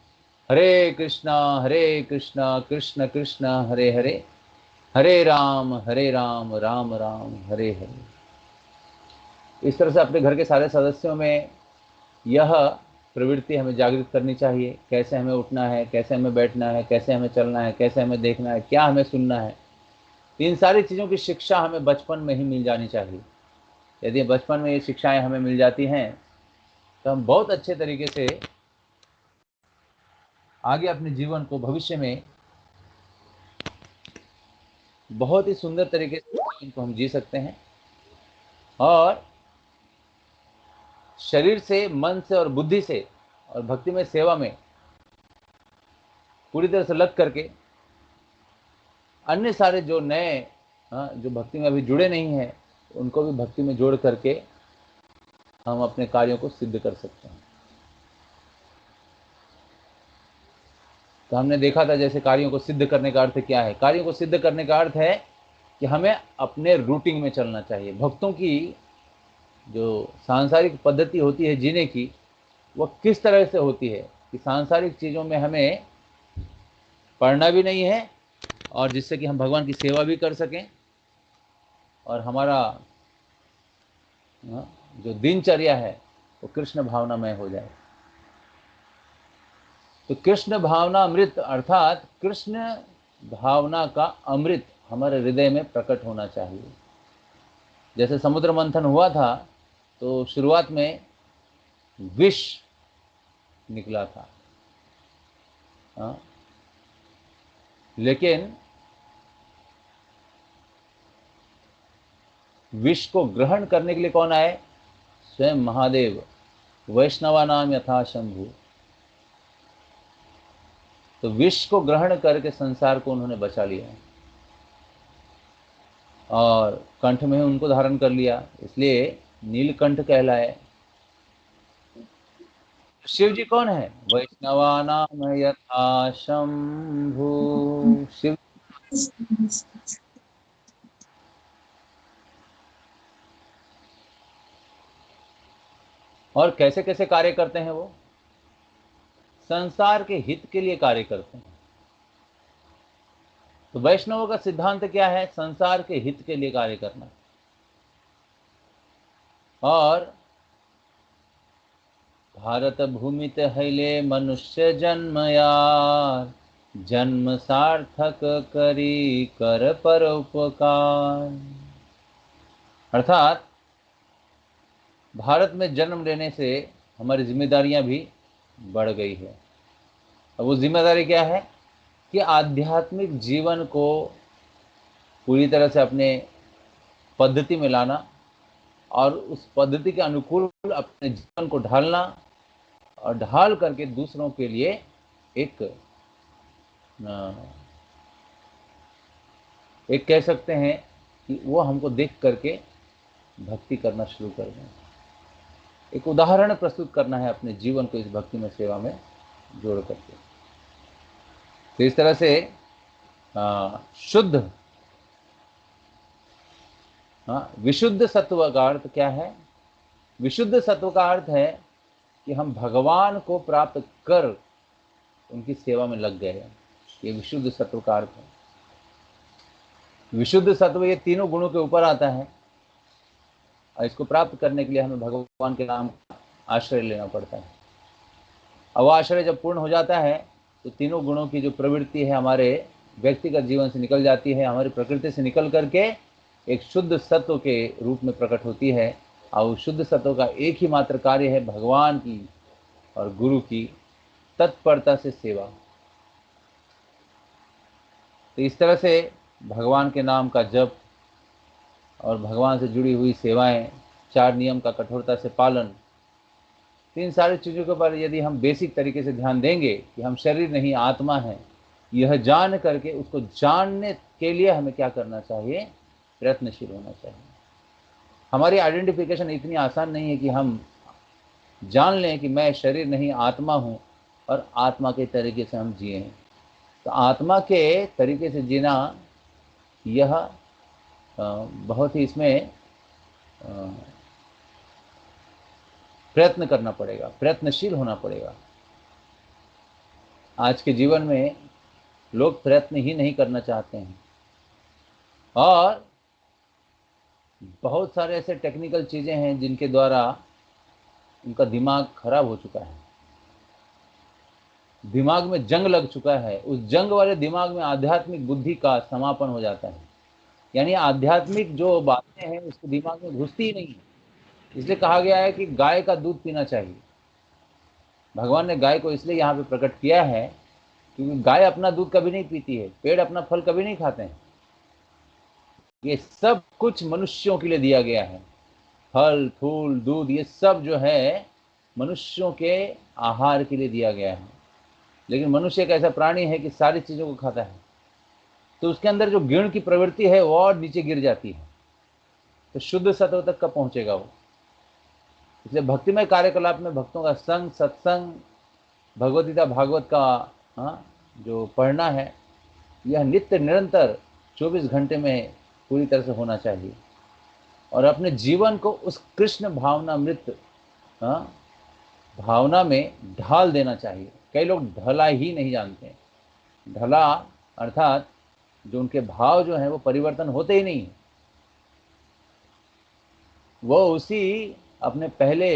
Hare Krishna Krishna Krishna Hare Hare, Hare Ram Ram Ram Hare Hare. इस तरह से अपने घर के सारे सदस्यों में यह प्रवृत्ति हमें जागृत करनी चाहिए। कैसे हमें उठना है, कैसे हमें बैठना है, कैसे हमें चलना है, कैसे हमें देखना है, क्या हमें सुनना है, इन सारी चीज़ों की शिक्षा हमें बचपन में ही मिल जानी चाहिए। यदि बचपन में ये शिक्षाएं हमें मिल जाती हैं तो हम बहुत अच्छे तरीके से आगे अपने जीवन को भविष्य में बहुत ही सुंदर तरीके से इनको हम जी सकते हैं, और शरीर से, मन से और बुद्धि से और भक्ति में सेवा में पूरी तरह से लग करके अन्य सारे जो नए जो भक्ति में अभी जुड़े नहीं हैं उनको भी भक्ति में जोड़ करके हम अपने कार्यों को सिद्ध कर सकते हैं। तो हमने देखा था जैसे कार्यों को सिद्ध करने का अर्थ क्या है। कार्यों को सिद्ध करने का अर्थ है कि हमें अपने रूटीन में चलना चाहिए। भक्तों की जो सांसारिक पद्धति होती है जीने की, वह किस तरह से होती है कि सांसारिक चीज़ों में हमें पढ़ना भी नहीं है, और जिससे कि हम भगवान की सेवा भी कर सकें और हमारा जो दिनचर्या है वो कृष्ण भावनामय हो जाए। तो कृष्ण भावना अमृत अर्थात कृष्ण भावना का अमृत हमारे हृदय में प्रकट होना चाहिए। जैसे समुद्र मंथन हुआ था तो शुरुआत में विष निकला था, लेकिन विष को ग्रहण करने के लिए कौन आए, स्वयं महादेव, वैष्णवा नाम यथा शंभु। तो विष को ग्रहण करके संसार को उन्होंने बचा लिया और कंठ में उनको धारण कर लिया, इसलिए नीलकंठ कहलाए। शिव जी कौन है, वैष्णवा नाम यथा शंभु। शिव और कैसे कैसे कार्य करते हैं, वो संसार के हित के लिए कार्य करते हैं। तो वैष्णवों का सिद्धांत क्या है, संसार के हित के लिए कार्य करना। और भारत भूमि तहिले मनुष्य जन्म यार, जन्म सार्थक करी कर परोपकार। अर्थात भारत में जन्म लेने से हमारी जिम्मेदारियां भी बढ़ गई है। अब वो जिम्मेदारी क्या है कि आध्यात्मिक जीवन को पूरी तरह से अपने पद्धति में लाना, और उस पद्धति के अनुकूल अपने जीवन को ढालना और ढाल करके दूसरों के लिए एक कह सकते हैं कि वो हमको देख करके भक्ति करना शुरू कर दें। एक उदाहरण प्रस्तुत करना है अपने जीवन को इस भक्ति में सेवा में जोड़ करके। तो इस तरह से शुद्ध विशुद्ध सत्व का अर्थ क्या है? विशुद्ध सत्व का अर्थ है कि हम भगवान को प्राप्त कर उनकी सेवा में लग गए। ये विशुद्ध सत्व का अर्थ है। विशुद्ध सत्व ये तीनों गुणों के ऊपर आता है और इसको प्राप्त करने के लिए हमें भगवान के नाम का आश्रय लेना पड़ता है। अब वह आश्रय जब पूर्ण हो जाता है तो तीनों गुणों की जो प्रवृत्ति है हमारे व्यक्तिगत जीवन से निकल जाती है, हमारी प्रकृति से निकल करके एक शुद्ध सत्व के रूप में प्रकट होती है। और उस शुद्ध सत्व का एक ही मात्र कार्य है भगवान की और गुरु की तत्परता से सेवा। तो इस तरह से भगवान के नाम का जप और भगवान से जुड़ी हुई सेवाएं, 4 नियम का कठोरता से पालन, इन सारी चीज़ों के ऊपर यदि हम बेसिक तरीके से ध्यान देंगे कि हम शरीर नहीं आत्मा हैं, यह जान करके उसको जानने के लिए हमें क्या करना चाहिए? प्रयत्नशील होना चाहिए। हमारी आइडेंटिफिकेशन इतनी आसान नहीं है कि हम जान लें कि मैं शरीर नहीं आत्मा हूँ और आत्मा के तरीके से हम जिए। तो आत्मा के तरीके से जीना यह बहुत ही इसमें प्रयत्न करना पड़ेगा, प्रयत्नशील होना पड़ेगा। आज के जीवन में लोग प्रयत्न ही नहीं करना चाहते हैं और बहुत सारे ऐसे टेक्निकल चीज़ें हैं जिनके द्वारा उनका दिमाग खराब हो चुका है, दिमाग में जंग लग चुका है। उस जंग वाले दिमाग में आध्यात्मिक बुद्धि का समापन हो जाता है, यानी आध्यात्मिक जो बातें हैं उसके दिमाग में घुसती ही नहीं है। इसलिए कहा गया है कि गाय का दूध पीना चाहिए। भगवान ने गाय को इसलिए यहाँ पे प्रकट किया है क्योंकि गाय अपना दूध कभी नहीं पीती है, पेड़ अपना फल कभी नहीं खाते हैं। ये सब कुछ मनुष्यों के लिए दिया गया है। फल फूल दूध ये सब जो है मनुष्यों के आहार के लिए दिया गया है। लेकिन मनुष्य एक ऐसा प्राणी है कि सारी चीज़ों को खाता है, तो उसके अंदर जो गिण की प्रवृत्ति है वो और नीचे गिर जाती है, तो शुद्ध सत्व तक कब पहुंचेगा वो? इसलिए भक्तिमय कार्यकलाप में भक्तों का संग, सत्संग, भगवद्गीता भागवत का जो पढ़ना है यह नित्य निरंतर 24 घंटे में पूरी तरह से होना चाहिए और अपने जीवन को उस कृष्ण भावनामृत भावना में ढाल देना चाहिए। कई लोग ढला ही नहीं जानते। ढला अर्थात जो उनके भाव जो हैं वो परिवर्तन होते ही नहीं, वो उसी अपने पहले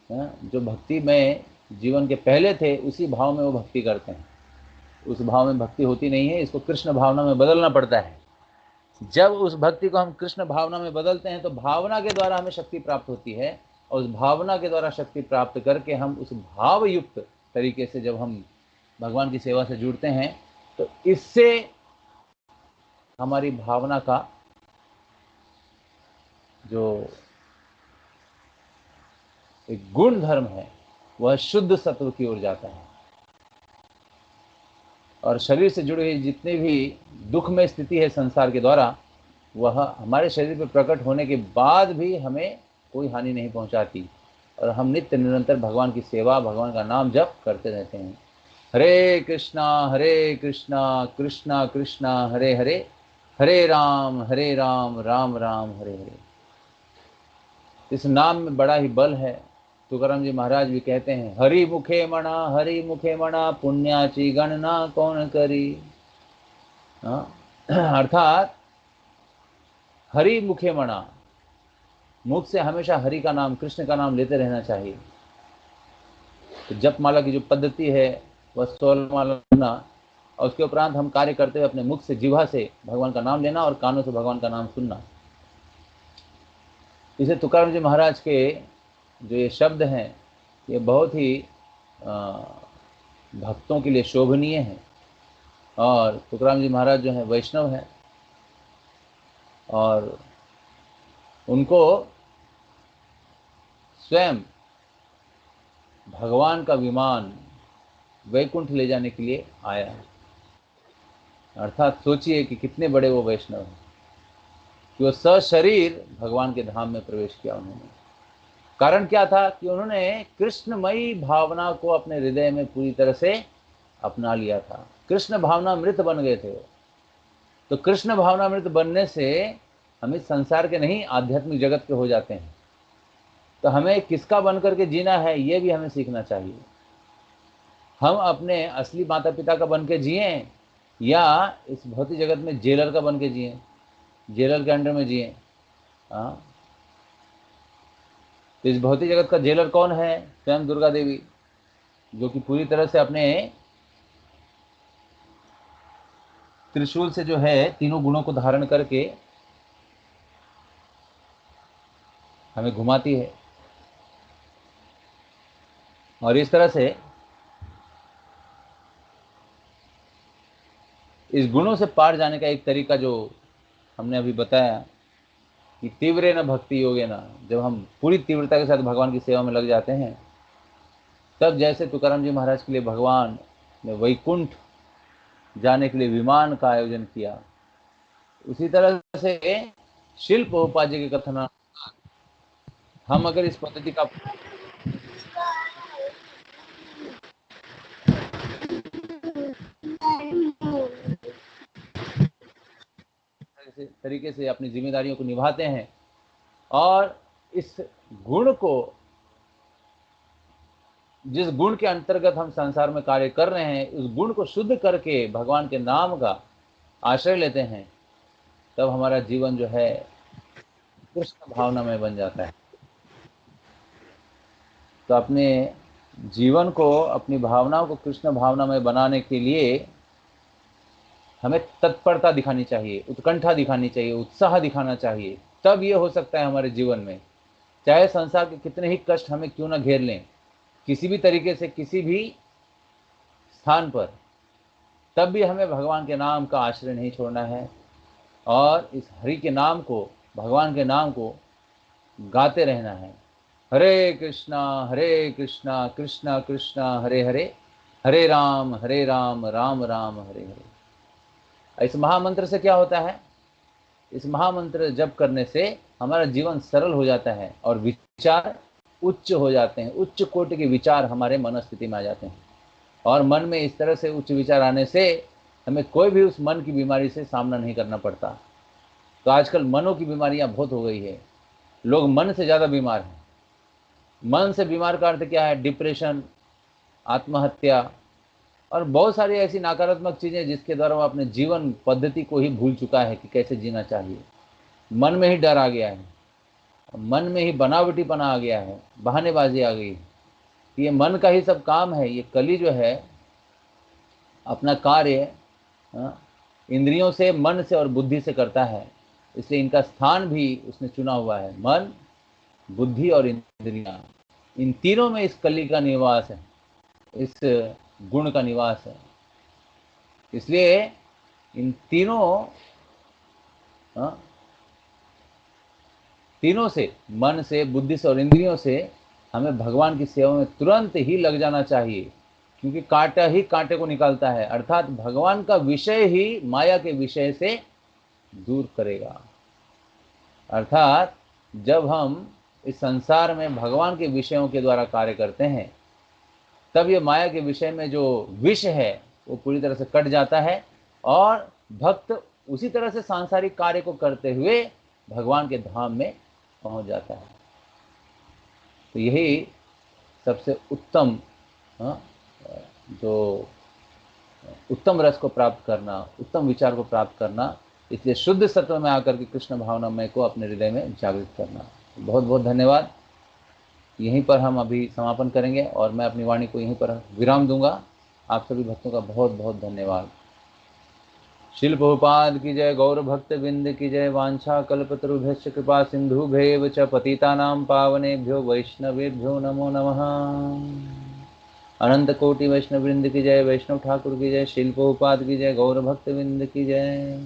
जो भक्ति में जीवन के पहले थे उसी भाव में वो भक्ति करते हैं। उस भाव में भक्ति होती नहीं है, इसको कृष्ण भावना में बदलना पड़ता है। जब उस भक्ति को हम कृष्ण भावना में बदलते हैं तो भावना के द्वारा हमें शक्ति प्राप्त होती है और उस भावना के द्वारा शक्ति प्राप्त करके हम उस भावयुक्त तरीके से जब हम भगवान की सेवा से जुड़ते हैं तो इससे हमारी भावना का जो एक गुण धर्म है वह शुद्ध सत्व की ओर जाता है और शरीर से जुड़ी हुई जितनी भी दुख में स्थिति है संसार के द्वारा वह हमारे शरीर पर प्रकट होने के बाद भी हमें कोई हानि नहीं पहुंचाती और हम नित्य निरंतर भगवान की सेवा, भगवान का नाम जप करते रहते हैं। हरे कृष्णा कृष्णा कृष्णा हरे हरे, हरे राम राम राम हरे हरे। इस नाम में बड़ा ही बल है। तुकाराम जी महाराज भी कहते हैं हरि मुखे मणा पुण्याची गणना कौन करी। अर्थात हरि मुखे मणा, मुख से हमेशा हरि का नाम, कृष्ण का नाम लेते रहना चाहिए। तो जप माला की जो पद्धति है वह 16 माला लेना और उसके उपरांत हम कार्य करते हुए अपने मुख से, जिह्वा से भगवान का नाम लेना और कानों से भगवान का नाम सुनना। इसे तुकाराम जी महाराज के जो ये शब्द हैं ये बहुत ही भक्तों के लिए शोभनीय हैं और तुकाराम जी महाराज जो हैं वैष्णव हैं और उनको स्वयं भगवान का विमान वैकुंठ ले जाने के लिए आया। अर्थात सोचिए कि कितने बड़े वो वैष्णव हैं कि वो सशरीर भगवान के धाम में प्रवेश किया उन्होंने। कारण क्या था कि उन्होंने कृष्णमयी भावना को अपने हृदय में पूरी तरह से अपना लिया था। कृष्ण भावनामृत बन गए थे। तो कृष्ण भावनामृत बनने से हम इस संसार के नहीं, आध्यात्मिक जगत के हो जाते हैं। तो हमें किसका बन करके जीना है ये भी हमें सीखना चाहिए। हम अपने असली माता पिता का बन के जिए या इस भौतिक जगत में जेलर का बन के जिए, जेलर के अंडर में जिए। हाँ, तो इस भौतिक जगत का जेलर कौन है? स्वयं दुर्गा देवी, जो कि पूरी तरह से अपने त्रिशूल से जो है तीनों गुणों को धारण करके हमें घुमाती है। और इस तरह से इस गुणों से पार जाने का एक तरीका जो हमने अभी बताया कि तीव्र न भक्ति योगे ना, जब हम पूरी तीव्रता के साथ भगवान की सेवा में लग जाते हैं, तब जैसे तुकाराम जी महाराज के लिए भगवान ने वैकुंठ जाने के लिए विमान का आयोजन किया, उसी तरह से शिल प्रभुपाद जी के कथन, हम अगर इस पद्धति का तरीके से अपनी जिम्मेदारियों को निभाते हैं और इस गुण को, जिस गुण के अंतर्गत हम संसार में कार्य कर रहे हैं, उस गुण को शुद्ध करके भगवान के नाम का आश्रय लेते हैं, तब हमारा जीवन जो है कृष्ण भावना में बन जाता है। तो अपने जीवन को, अपनी भावनाओं को कृष्ण भावना में बनाने के लिए हमें तत्परता दिखानी चाहिए, उत्कंठा दिखानी चाहिए, उत्साह दिखाना चाहिए। तब ये हो सकता है हमारे जीवन में, चाहे संसार के कितने ही कष्ट हमें क्यों ना घेर लें, किसी भी तरीके से, किसी भी स्थान पर, तब भी हमें भगवान के नाम का आश्रय नहीं छोड़ना है और इस हरि के नाम को, भगवान के नाम को गाते रहना है। हरे कृष्णा कृष्णा कृष्णा हरे हरे, हरे राम राम राम हरे हरे। इस महामंत्र से क्या होता है? इस महामंत्र जप करने से हमारा जीवन सरल हो जाता है और विचार उच्च हो जाते हैं, उच्च कोटि के विचार हमारे मन स्थिति में आ जाते हैं। और मन में इस तरह से उच्च विचार आने से हमें कोई भी उस मन की बीमारी से सामना नहीं करना पड़ता। तो आजकल मनों की बीमारियां बहुत हो गई है, लोग मन से ज़्यादा बीमार हैं। मन से बीमार का अर्थ क्या है? डिप्रेशन, आत्महत्या और बहुत सारी ऐसी नकारात्मक चीज़ें जिसके द्वारा वो अपने जीवन पद्धति को ही भूल चुका है कि कैसे जीना चाहिए। मन में ही डर आ गया है, मन में ही बनावटीपना आ गया है, बहानेबाजी आ गई है। ये मन का ही सब काम है। ये कली जो है अपना कार्य इंद्रियों से, मन से और बुद्धि से करता है, इसलिए इनका स्थान भी उसने चुना हुआ है। मन, बुद्धि और इंद्रियां, इन तीनों में इस कली का निवास है, इस गुण का निवास है। इसलिए इन तीनों से, मन से, बुद्धि से और इंद्रियों से हमें भगवान की सेवा में तुरंत ही लग जाना चाहिए, क्योंकि कांटा ही कांटे को निकालता है। अर्थात भगवान का विषय ही माया के विषय से दूर करेगा। अर्थात जब हम इस संसार में भगवान के विषयों के द्वारा कार्य करते हैं, तब ये माया के विषय में जो विष है वो पूरी तरह से कट जाता है और भक्त उसी तरह से सांसारिक कार्य को करते हुए भगवान के धाम में पहुंच जाता है। तो यही सबसे उत्तम, जो उत्तम रस को प्राप्त करना, उत्तम विचार को प्राप्त करना, इसलिए शुद्ध सत्व में आकर के कृष्ण भावनामय को अपने हृदय में जागृत करना। बहुत बहुत धन्यवाद। यहीं पर हम अभी समापन करेंगे और मैं अपनी वाणी को यहीं पर विराम दूंगा। आप सभी भक्तों का बहुत बहुत धन्यवाद। शिल प्रभुपाद की जय, गौर भक्त बिंद की जय, वांछा कल्पतरुभ्यश्च कृपा सिंधुभ्येव च पतितानां पावनेभ्यो वैष्णवेभ्यो नमो नमः। अनंत कोटि वैष्णव वृंद की जय, वैष्णव ठाकुर की जय, शिल प्रभुपाद की जय, गौर भक्त बिंद की जय।